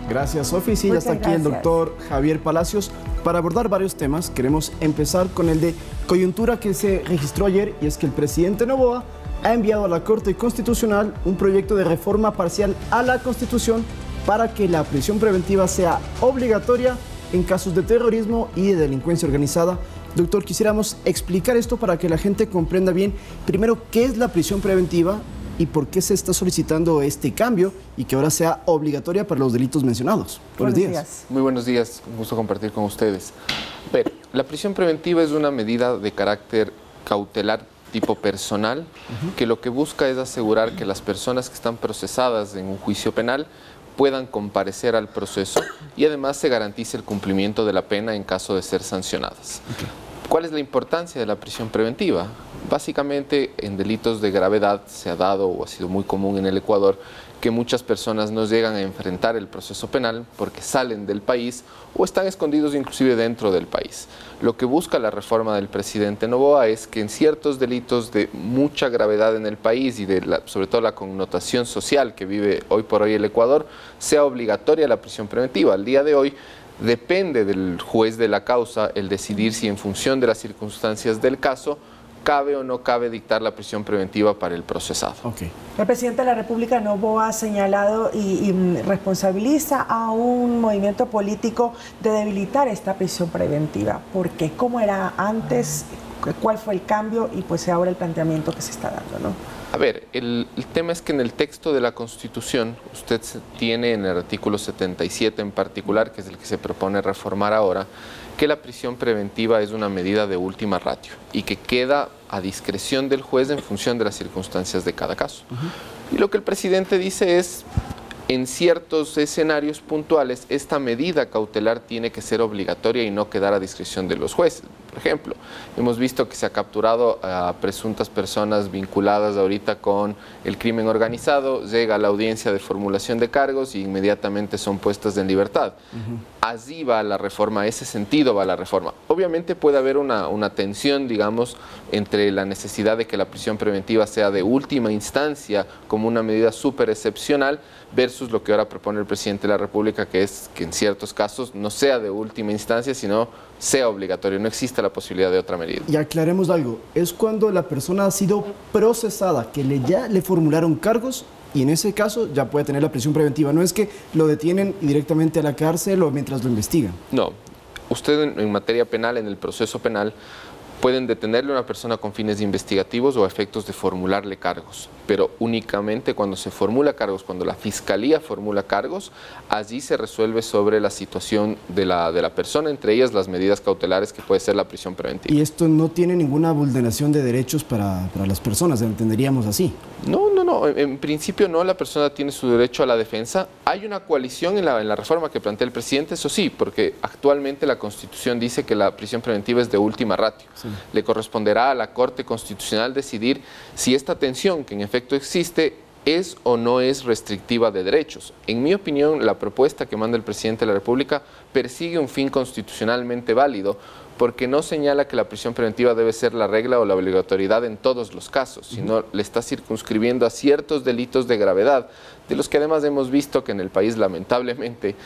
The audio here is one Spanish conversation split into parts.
Gracias, Sofi. Sí, ya está aquí el doctor Javier Palacios para abordar varios temas. Queremos empezar con el de coyuntura que se registró ayer, y es que el presidente Noboa ha enviado a la Corte Constitucional un proyecto de reforma parcial a la Constitución para que la prisión preventiva sea obligatoria en casos de terrorismo y de delincuencia organizada. Doctor, quisiéramos explicar esto para que la gente comprenda bien, primero, qué es la prisión preventiva y por qué se está solicitando este cambio y que ahora sea obligatoria para los delitos mencionados. Buenos días. Muy buenos días, un gusto compartir con ustedes. La prisión preventiva es una medida de carácter cautelar tipo personal, que lo que busca es asegurar que las personas que están procesadas en un juicio penal puedan comparecer al proceso y además se garantice el cumplimiento de la pena en caso de ser sancionadas. ¿Cuál es la importancia de la prisión preventiva? Básicamente, en delitos de gravedad se ha dado o ha sido muy común en el Ecuador que muchas personas no llegan a enfrentar el proceso penal porque salen del país o están escondidos inclusive dentro del país. Lo que busca la reforma del presidente Noboa es que en ciertos delitos de mucha gravedad en el país y sobre todo la connotación social que vive hoy por hoy el Ecuador, sea obligatoria la prisión preventiva. Al día de hoy, depende del juez de la causa el decidir si en función de las circunstancias del caso cabe o no cabe dictar la prisión preventiva para el procesado. El presidente de la República Noboa ha señalado y responsabiliza a un movimiento político de debilitar esta prisión preventiva. ¿Por qué? ¿Cómo era antes? ¿Cuál fue el cambio? Y pues ahora el planteamiento que se está dando, ¿no? A ver, el tema es que en el texto de la Constitución usted tiene en el artículo 77 en particular, que es el que se propone reformar ahora, que la prisión preventiva es una medida de última ratio y que queda a discreción del juez en función de las circunstancias de cada caso. Y lo que el presidente dice es, en ciertos escenarios puntuales, esta medida cautelar tiene que ser obligatoria y no quedar a discreción de los jueces. Por ejemplo, hemos visto que se ha capturado a presuntas personas vinculadas ahorita con el crimen organizado, llega a la audiencia de formulación de cargos y inmediatamente son puestas en libertad. Así va la reforma, a ese sentido va la reforma. Obviamente puede haber una tensión, digamos, entre la necesidad de que la prisión preventiva sea de última instancia como una medida súper excepcional versus lo que ahora propone el presidente de la República, que es que en ciertos casos no sea de última instancia, sino sea obligatorio, no existe la posibilidad de otra medida. Y aclaremos algo, es cuando la persona ha sido procesada, que ya le formularon cargos, y en ese caso ya puede tener la prisión preventiva. No es que lo detienen directamente a la cárcel o mientras lo investigan. No, usted en materia penal, en el proceso penal, pueden detenerle a una persona con fines investigativos o a efectos de formularle cargos, pero únicamente cuando se formula cargos, cuando la Fiscalía formula cargos, allí se resuelve sobre la situación de la persona, entre ellas las medidas cautelares que puede ser la prisión preventiva. Y esto no tiene ninguna vulneración de derechos para las personas, entenderíamos así. No, en principio no, la persona tiene su derecho a la defensa. Hay una coalición en la reforma que plantea el presidente, eso sí, porque actualmente la Constitución dice que la prisión preventiva es de última ratio. Sí. Le corresponderá a la Corte Constitucional decidir si esta tensión que en efecto existe es o no es restrictiva de derechos. En mi opinión, la propuesta que manda el presidente de la República persigue un fin constitucionalmente válido, porque no señala que la prisión preventiva debe ser la regla o la obligatoriedad en todos los casos, sino le está circunscribiendo a ciertos delitos de gravedad, de los que además hemos visto que en el país, lamentablemente,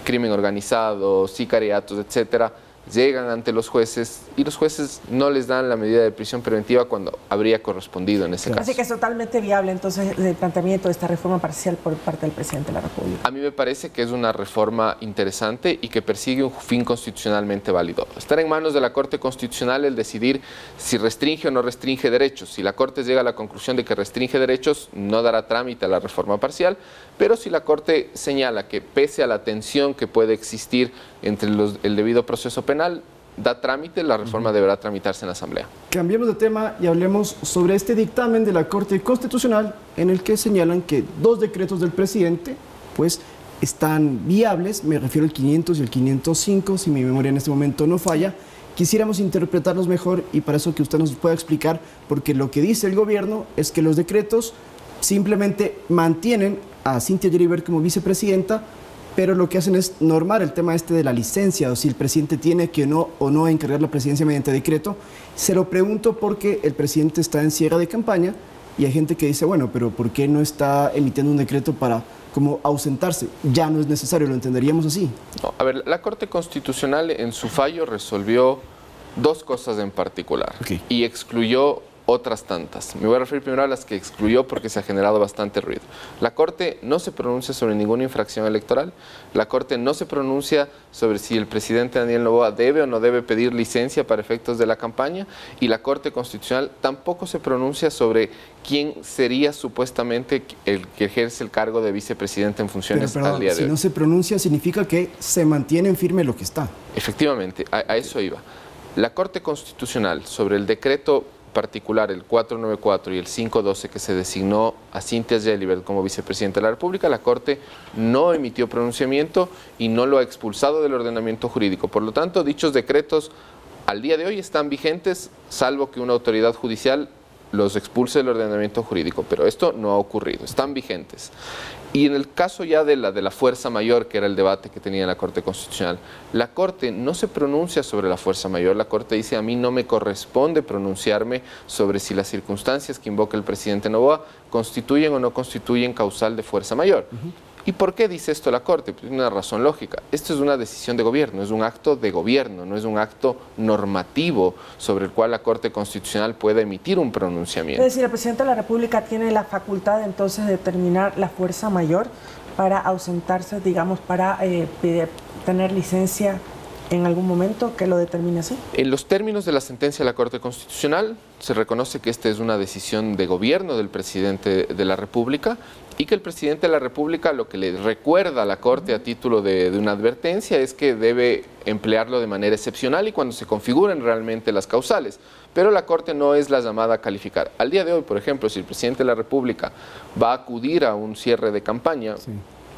crimen organizado, sicariatos, etcétera, llegan ante los jueces y los jueces no les dan la medida de prisión preventiva cuando habría correspondido en ese caso. Así que es totalmente viable entonces el planteamiento de esta reforma parcial por parte del presidente de la República. A mí me parece que es una reforma interesante y que persigue un fin constitucionalmente válido. Estará en manos de la Corte Constitucional el decidir si restringe o no restringe derechos. Si la Corte llega a la conclusión de que restringe derechos, no dará trámite a la reforma parcial, pero si la Corte señala que pese a la tensión que puede existir entre el debido proceso penal, da trámite, la reforma deberá tramitarse en la Asamblea. Cambiemos de tema y hablemos sobre este dictamen de la Corte Constitucional en el que señalan que 2 decretos del presidente pues están viables, me refiero al 500 y el 505, si mi memoria en este momento no falla. Quisiéramos interpretarlos mejor y para eso que usted nos pueda explicar, porque lo que dice el gobierno es que los decretos simplemente mantienen a Cynthia Geribert como vicepresidenta, pero lo que hacen es normar el tema de la licencia, o si el presidente tiene que o no encargar la presidencia mediante decreto. Se lo pregunto porque el presidente está en cierre de campaña y hay gente que dice, bueno, pero ¿por qué no está emitiendo un decreto para como ausentarse. Ya no es necesario, lo entenderíamos así. No, a ver, la Corte Constitucional en su fallo resolvió dos cosas en particular y excluyó otras tantas. Me voy a referir primero a las que excluyó porque se ha generado bastante ruido. La Corte no se pronuncia sobre ninguna infracción electoral. La Corte no se pronuncia sobre si el presidente Daniel Noboa debe o no debe pedir licencia para efectos de la campaña. Y la Corte Constitucional tampoco se pronuncia sobre quién sería supuestamente el que ejerce el cargo de vicepresidente en funciones al día de hoy. Si no se pronuncia, significa que se mantiene en firme lo que está. Efectivamente, a eso iba. La Corte Constitucional sobre el decreto particular, el 494 y el 512, que se designó a Cynthia Gelibert como vicepresidenta de la República, la Corte no emitió pronunciamiento y no lo ha expulsado del ordenamiento jurídico. Por lo tanto, dichos decretos al día de hoy están vigentes, salvo que una autoridad judicial los expulse del ordenamiento jurídico, pero esto no ha ocurrido, están vigentes. Y en el caso ya de la fuerza mayor, que era el debate que tenía la Corte Constitucional, la Corte no se pronuncia sobre la fuerza mayor. La Corte dice: a mí no me corresponde pronunciarme sobre si las circunstancias que invoca el presidente Noboa constituyen o no constituyen causal de fuerza mayor. ¿Y por qué dice esto la Corte? Pues una razón lógica. Esto es una decisión de gobierno, es un acto de gobierno, no es un acto normativo sobre el cual la Corte Constitucional pueda emitir un pronunciamiento. Es decir, el presidente de la República tiene la facultad entonces de determinar la fuerza mayor para ausentarse, digamos, para tener licencia en algún momento, que lo determine así. En los términos de la sentencia de la Corte Constitucional se reconoce que esta es una decisión de gobierno del presidente de la República y que el presidente de la República lo que le recuerda a la Corte a título de una advertencia es que debe emplearlo de manera excepcional y cuando se configuren realmente las causales. Pero la Corte no es la llamada a calificar. Al día de hoy, por ejemplo, si el presidente de la República va a acudir a un cierre de campaña,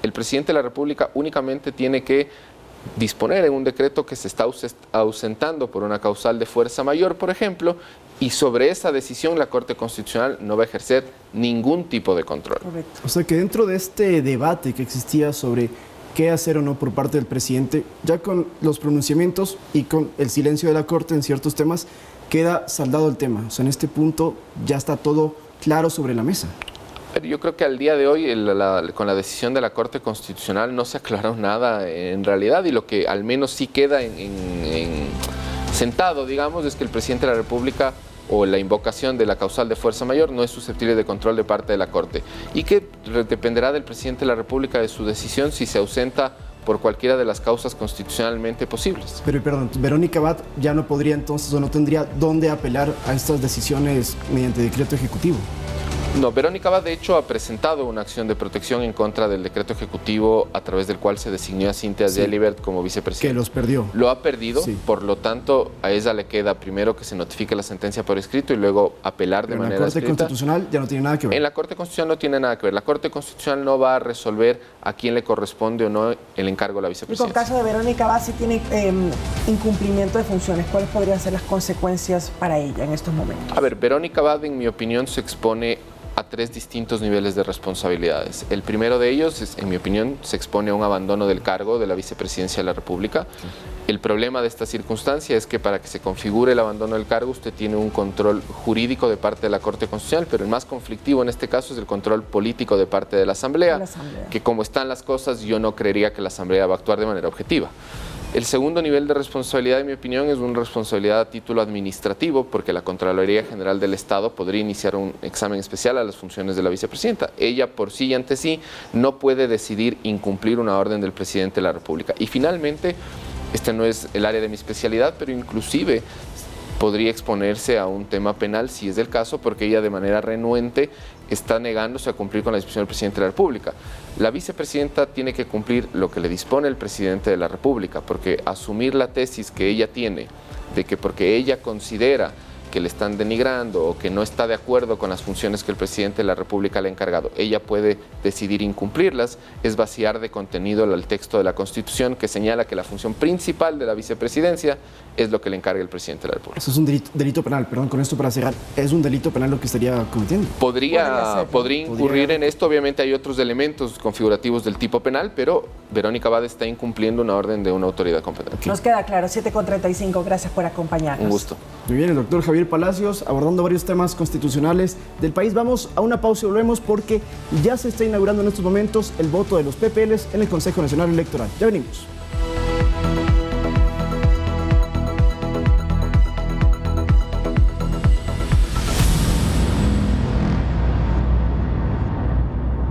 el presidente de la República únicamente tiene que disponer en un decreto que se está ausentando por una causal de fuerza mayor, por ejemplo, y sobre esa decisión la Corte Constitucional no va a ejercer ningún tipo de control. Correcto. O sea que dentro de este debate que existía sobre qué hacer o no por parte del presidente, ya con los pronunciamientos y con el silencio de la Corte en ciertos temas, queda saldado el tema. O sea, en este punto ya está todo claro sobre la mesa. Pero yo creo que al día de hoy, con la decisión de la Corte Constitucional, no se aclaró nada en realidad, y lo que al menos sí queda sentado, digamos, es que el presidente de la República o la invocación de la causal de fuerza mayor no es susceptible de control de parte de la Corte y que dependerá del presidente de la República de su decisión si se ausenta por cualquiera de las causas constitucionalmente posibles. Pero perdón, Verónica Abad ya no podría entonces o no tendría dónde apelar a estas decisiones mediante decreto ejecutivo. No, Verónica Abad de hecho ha presentado una acción de protección en contra del decreto ejecutivo a través del cual se designó a Cynthia Gelibert como vicepresidenta. Que los perdió. Lo ha perdido, por lo tanto a ella le queda primero que se notifique la sentencia por escrito y luego apelar de manera escrita. En la Corte Constitucional ya no tiene nada que ver. En la Corte Constitucional no tiene nada que ver. La Corte Constitucional no va a resolver a quién le corresponde o no el encargo de la vicepresidencia. Y con caso de Verónica Abad, si tiene incumplimiento de funciones, ¿cuáles podrían ser las consecuencias para ella en estos momentos? A ver, Verónica Abad, en mi opinión, se expone a tres distintos niveles de responsabilidades. El primero de ellos, en mi opinión, se expone a un abandono del cargo de la vicepresidencia de la República. El problema de esta circunstancia es que para que se configure el abandono del cargo usted tiene un control jurídico de parte de la Corte Constitucional, pero el más conflictivo en este caso es el control político de parte de la Asamblea, que como están las cosas yo no creería que la Asamblea va a actuar de manera objetiva. El segundo nivel de responsabilidad, en mi opinión, es una responsabilidad a título administrativo, porque la Contraloría General del Estado podría iniciar un examen especial a las funciones de la vicepresidenta. Ella, por sí y ante sí, no puede decidir incumplir una orden del presidente de la República. Y finalmente, este no es el área de mi especialidad, pero inclusive podría exponerse a un tema penal, si es el caso, porque ella de manera renuente está negándose a cumplir con la disposición del presidente de la República. La vicepresidenta tiene que cumplir lo que le dispone el presidente de la República, porque asumir la tesis que ella tiene de que porque ella considera que le están denigrando o que no está de acuerdo con las funciones que el presidente de la República le ha encargado, ella puede decidir incumplirlas, es vaciar de contenido el texto de la Constitución que señala que la función principal de la vicepresidencia es lo que le encarga el presidente de la República. Eso es un delito penal, perdón, con esto para cerrar, ¿es un delito penal lo que estaría cometiendo? Podría incurrir en esto, obviamente hay otros elementos configurativos del tipo penal, pero Verónica Abad está incumpliendo una orden de una autoridad competente. Nos queda claro, 7:35, gracias por acompañarnos. Un gusto. Muy bien, el doctor Javier Palacios, abordando varios temas constitucionales del país. Vamos a una pausa y volvemos porque ya se está inaugurando en estos momentos el voto de los PPLs en el Consejo Nacional Electoral. Ya venimos.